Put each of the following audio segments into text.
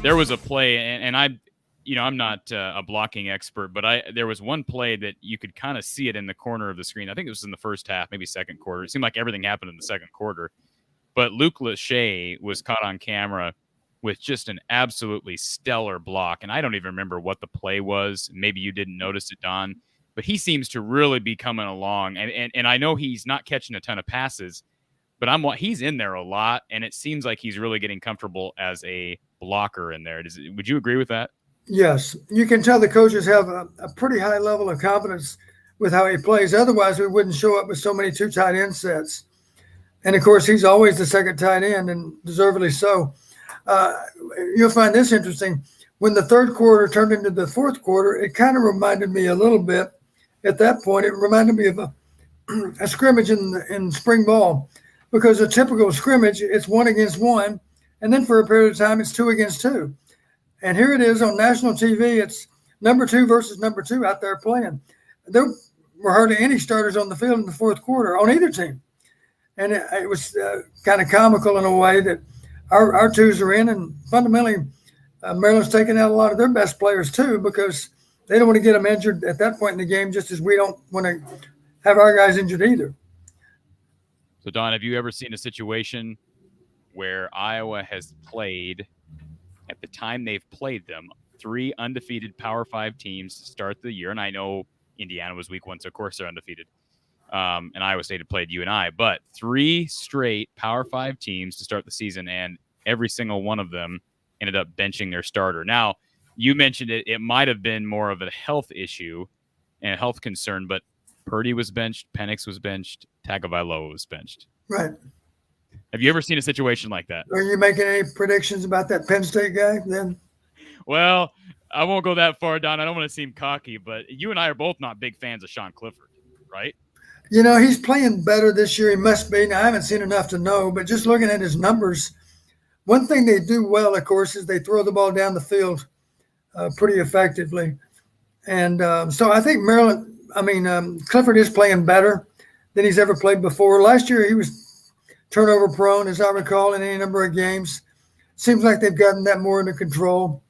There was a play, and I'm not a blocking expert, but there was one play that you could kind of see it in the corner of the screen. I think it was in the first half, maybe second quarter. It seemed like everything happened in the second quarter. But Luke Lachey was caught on camera with just an absolutely stellar block. And I don't even remember what the play was. Maybe you didn't notice it, Don. But he seems to really be coming along. And I know he's not catching a ton of passes, but he's in there a lot. And it seems like he's really getting comfortable as a blocker in there. Would you agree with that? Yes. You can tell the coaches have a pretty high level of confidence with how he plays. Otherwise, we wouldn't show up with so many two tight end sets. And, of course, he's always the second tight end, and deservedly so. You'll find this interesting. When the third quarter turned into the fourth quarter, it kind of reminded me a little bit. At that point, it reminded me of a scrimmage in spring ball, because a typical scrimmage, it's 1 against 1, and then for a period of time, it's 2 against 2. And here it is on national TV. It's number 2 versus number 2 out there playing. There were hardly any starters on the field in the fourth quarter on either team. And it was kind of comical in a way that our twos are in, and fundamentally, Maryland's taking out a lot of their best players too, because they don't want to get them injured at that point in the game, just as we don't want to have our guys injured either. So, Don, have you ever seen a situation where Iowa has played, at the time they've played them, 3 undefeated Power 5 teams to start the year? And I know Indiana was week 1, so of course they're undefeated. And Iowa State had played UNI, but 3 straight Power 5 teams to start the season, and every single one of them ended up benching their starter. Now, you mentioned it might have been more of a health issue and a health concern, but Purdy was benched, Penix was benched, Tagovailoa was benched. Right. Have you ever seen a situation like that? Are you making any predictions about that Penn State guy then? Well, I won't go that far, Don. I don't want to seem cocky, but you and I are both not big fans of Sean Clifford, right? You know, he's playing better this year. He must be. Now, I haven't seen enough to know, but just looking at his numbers, one thing they do well, of course, is they throw the ball down the field pretty effectively. And so I think Clifford is playing better than he's ever played before. Last year, he was turnover prone, as I recall, in any number of games. Seems like they've gotten that more under control.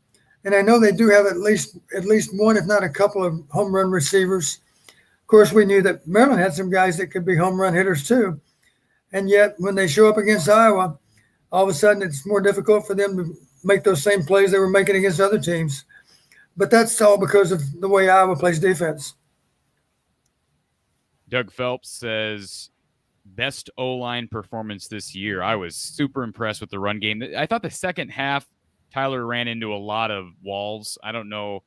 And I know they do have at least one, if not a couple of home run receivers. Of course, we knew that Maryland had some guys that could be home run hitters too. And yet, when they show up against Iowa, all of a sudden it's more difficult for them to make those same plays they were making against other teams. But that's all because of the way Iowa plays defense. Doug Phelps says, best O-line performance this year. I was super impressed with the run game. I thought the second half, Tyler ran into a lot of walls. I don't know.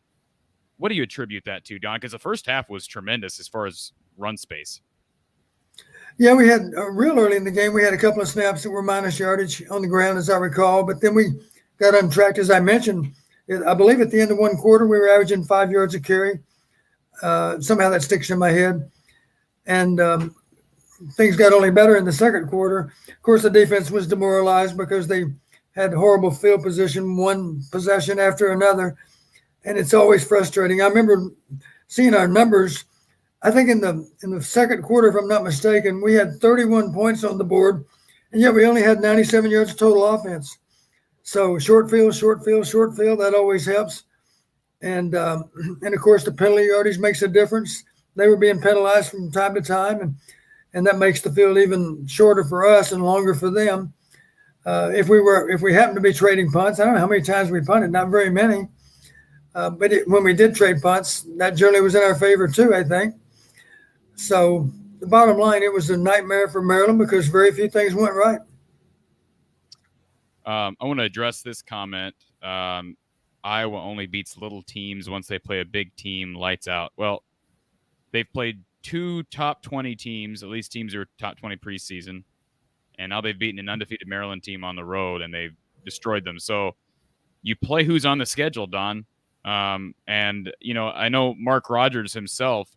What do you attribute that to, Don? Because the first half was tremendous as far as run space. Yeah, we had real early in the game, we had a couple of snaps that were minus yardage on the ground, as I recall. But then we got untracked, as I mentioned. I believe at the end of one quarter, we were averaging 5 yards a carry. Somehow that sticks in my head. And things got only better in the second quarter. Of course, the defense was demoralized because they had horrible field position, one possession after another. And it's always frustrating. I remember seeing our numbers. I think in the second quarter, if I'm not mistaken, we had 31 points on the board, and yet we only had 97 yards of total offense. So short field, that always helps. And of course, the penalty yardage makes a difference. They were being penalized from time to time, and that makes the field even shorter for us and longer for them. If we happened to be trading punts, I don't know how many times we punted, not very many. But when we did trade punts, that generally was in our favor too, I think. So the bottom line, it was a nightmare for Maryland because very few things went right. I want to address this comment. Iowa only beats little teams once they play a big team, lights out. Well, they've played 2 top 20 teams, at least teams who are top 20 preseason, and now they've beaten an undefeated Maryland team on the road, and they've destroyed them. So you play who's on the schedule, Don. And, I know Mark Rogers himself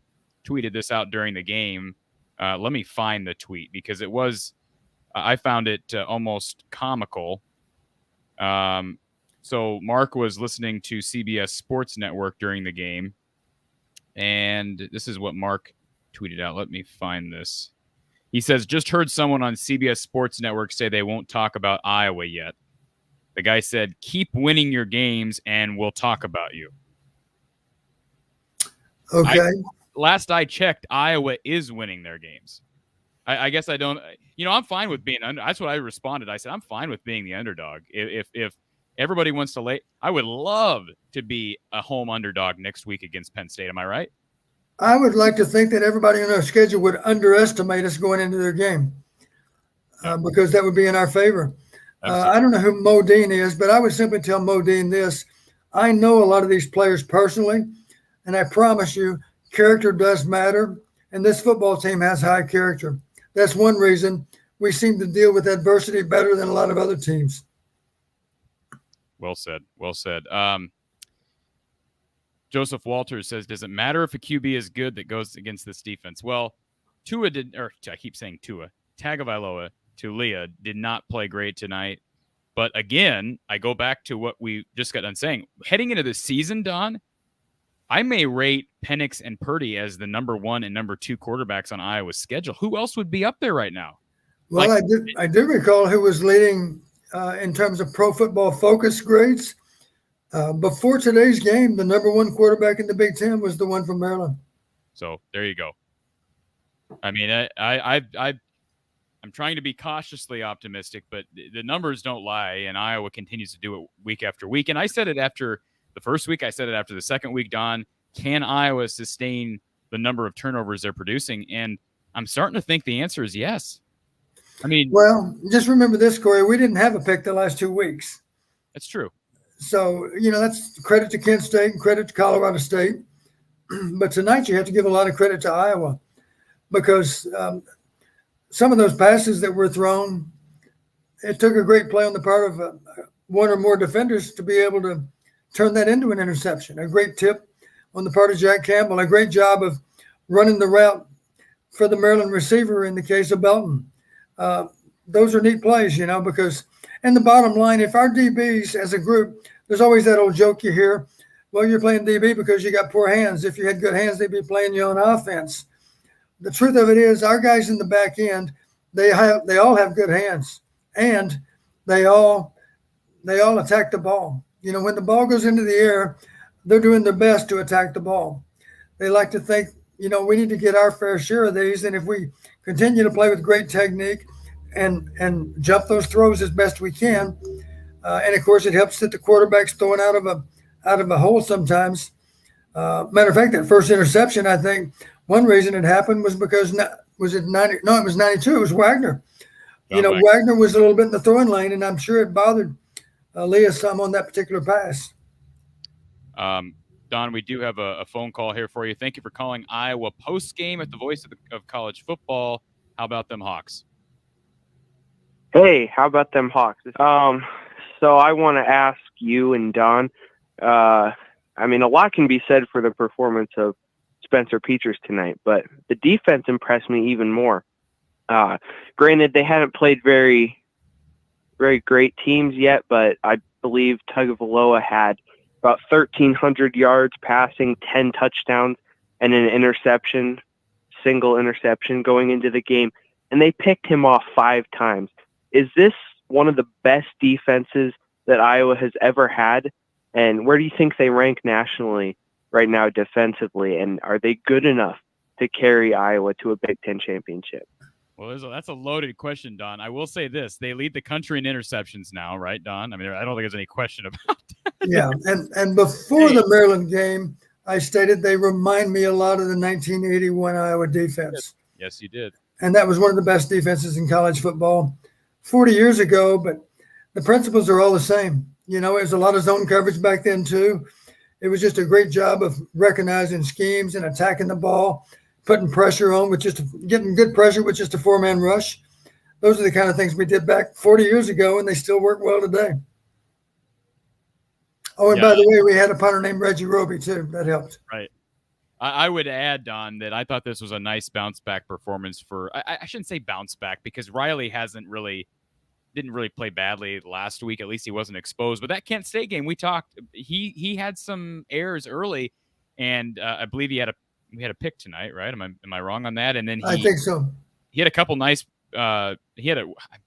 tweeted this out during the game. Let me find the tweet because it was, I found it almost comical. So Mark was listening to CBS Sports Network during the game, and this is what Mark tweeted out. Let me find this. He says, just heard someone on CBS Sports Network say they won't talk about Iowa yet. The guy said, "Keep winning your games, and we'll talk about you." Okay. Last I checked, Iowa is winning their games. I guess I don't. I'm fine with being under. That's what I responded. I said I'm fine with being the underdog. If everybody wants to lay, I would love to be a home underdog next week against Penn State. Am I right? I would like to think that everybody on our schedule would underestimate us going into their game because that would be in our favor. I don't know who Modine is, but I would simply tell Modine this. I know a lot of these players personally, and I promise you, character does matter, and this football team has high character. That's one reason we seem to deal with adversity better than a lot of other teams. Well said. Well said. Joseph Walters says, does it matter if a QB is good that goes against this defense? Well, I keep saying Tua. Tagovailoa, Tulia did not play great tonight. But again, I go back to what we just got done saying. Heading into the season, Don, I may rate Penix and Purdy as the number 1 and number 2 quarterbacks on Iowa's schedule. Who else would be up there right now? Well, I do recall who was leading in terms of Pro Football Focus grades. Before today's game, the number 1 quarterback in the Big Ten was the one from Maryland. So there you go. I mean, I'm trying to be cautiously optimistic, but the numbers don't lie, and Iowa continues to do it week after week. And I said it after the first week. I said it after the second week, Don. Can Iowa sustain the number of turnovers they're producing? And I'm starting to think the answer is yes. I mean, well, just remember this, Corey. We didn't have a pick the last 2 weeks. That's true. So, that's credit to Kent State and credit to Colorado State. But tonight you have to give a lot of credit to Iowa because some of those passes that were thrown, it took a great play on the part of one or more defenders to be able to turn that into an interception. A great tip on the part of Jack Campbell, a great job of running the route for the Maryland receiver in the case of Belton. Those are neat plays, because – and the bottom line, if our DBs as a group, there's always that old joke you hear, well, you're playing DB because you got poor hands. If you had good hands, they'd be playing you on offense. The truth of it is our guys in the back end, they all have good hands, and they all attack the ball. When the ball goes into the air, they're doing their best to attack the ball. They like to think, we need to get our fair share of these, and if we continue to play with great technique and jump those throws as best we can, and of course it helps that the quarterback's throwing out of a hole sometimes. Matter of fact, that first interception, I think one reason it happened was because was it 90? No, it was 92. It was Wagner. Wagner was a little bit in the throwing lane, and I'm sure it bothered Leah some on that particular pass. Don, we do have a phone call here for you. Thank you for calling Iowa post game at the Voice of College Football. How about them Hawks? Hey, how about them Hawks? So I want to ask you and Don, a lot can be said for the performance of Spencer Petras tonight, but the defense impressed me even more. Granted, they haven't played very, very great teams yet, but I believe Tagovailoa had about 1,300 yards passing, 10 touchdowns, and an single interception going into the game, and they picked him off 5 times. Is this one of the best defenses that Iowa has ever had? And where do you think they rank nationally right now defensively? And are they good enough to carry Iowa to a Big Ten championship? Well, that's a loaded question, Don. I will say this. They lead the country in interceptions now, right, Don? I don't think there's any question about that. Yeah, and before the Maryland game, I stated they remind me a lot of the 1981 Iowa defense. Yes, you did. And that was one of the best defenses in college football 40 years ago, but the principles are all the same. It was a lot of zone coverage back then too. It was just a great job of recognizing schemes and attacking the ball, putting pressure on getting good pressure with just a 4-man rush. Those are the kind of things we did back 40 years ago, and they still work well today. Oh, and by the way, we had a punter named Reggie Roby too. That helped. Right. I would add, Don, that I thought this was a nice bounce back performance for. I shouldn't say bounce back because Riley didn't really play badly last week. At least he wasn't exposed. But that Kent State game, we talked. He had some errors early, and I believe we had a pick tonight, right? Am I wrong on that? And then I think so. He had a couple nice. I'm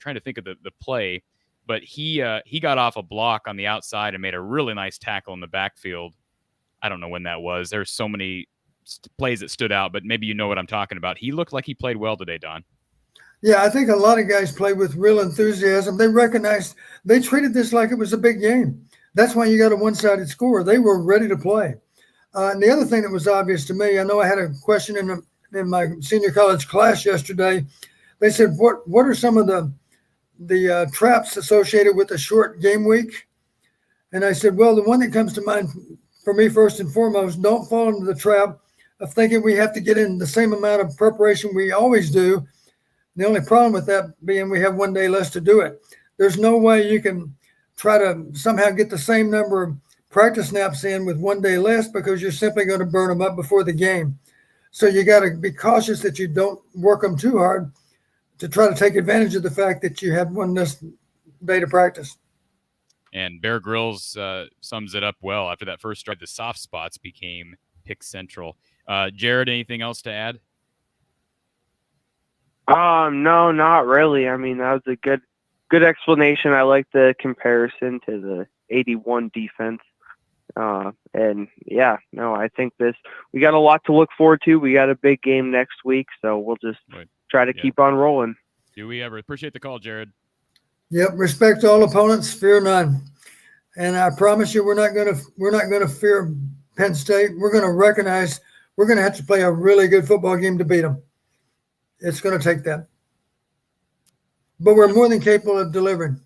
trying to think of the play, but he got off a block on the outside and made a really nice tackle in the backfield. I don't know when that was. There's so many plays that stood out, but maybe you know what I'm talking about. He looked like he played well today, Don. Yeah, I think a lot of guys played with real enthusiasm. They recognized, they treated this like it was a big game. That's why you got a one-sided score. They were ready to play. And the other thing that was obvious to me, I know I had a question in my senior college class yesterday. They said, what are some of the traps associated with a short game week? And I said, well, the one that comes to mind for me first and foremost, don't fall into the trap of thinking we have to get in the same amount of preparation we always do. The only problem with that being we have one day less to do it. There's no way you can try to somehow get the same number of practice snaps in with one day less, because you're simply going to burn them up before the game. So you got to be cautious that you don't work them too hard to try to take advantage of the fact that you had one less day to practice. And Bear Grylls sums it up well. After that first drive, the soft spots became pick central. Jared, anything else to add? No, not really. I mean, that was a good explanation. I like the comparison to the 81 defense. And yeah, no, I think we got a lot to look forward to. We got a big game next week, so we'll just try to keep on rolling. Do we ever? Appreciate the call, Jared. Yep, respect all opponents, fear none. And I promise you, we're not gonna fear Penn State. We're gonna recognize we're gonna have to play a really good football game to beat them. It's gonna take that, but we're more than capable of delivering.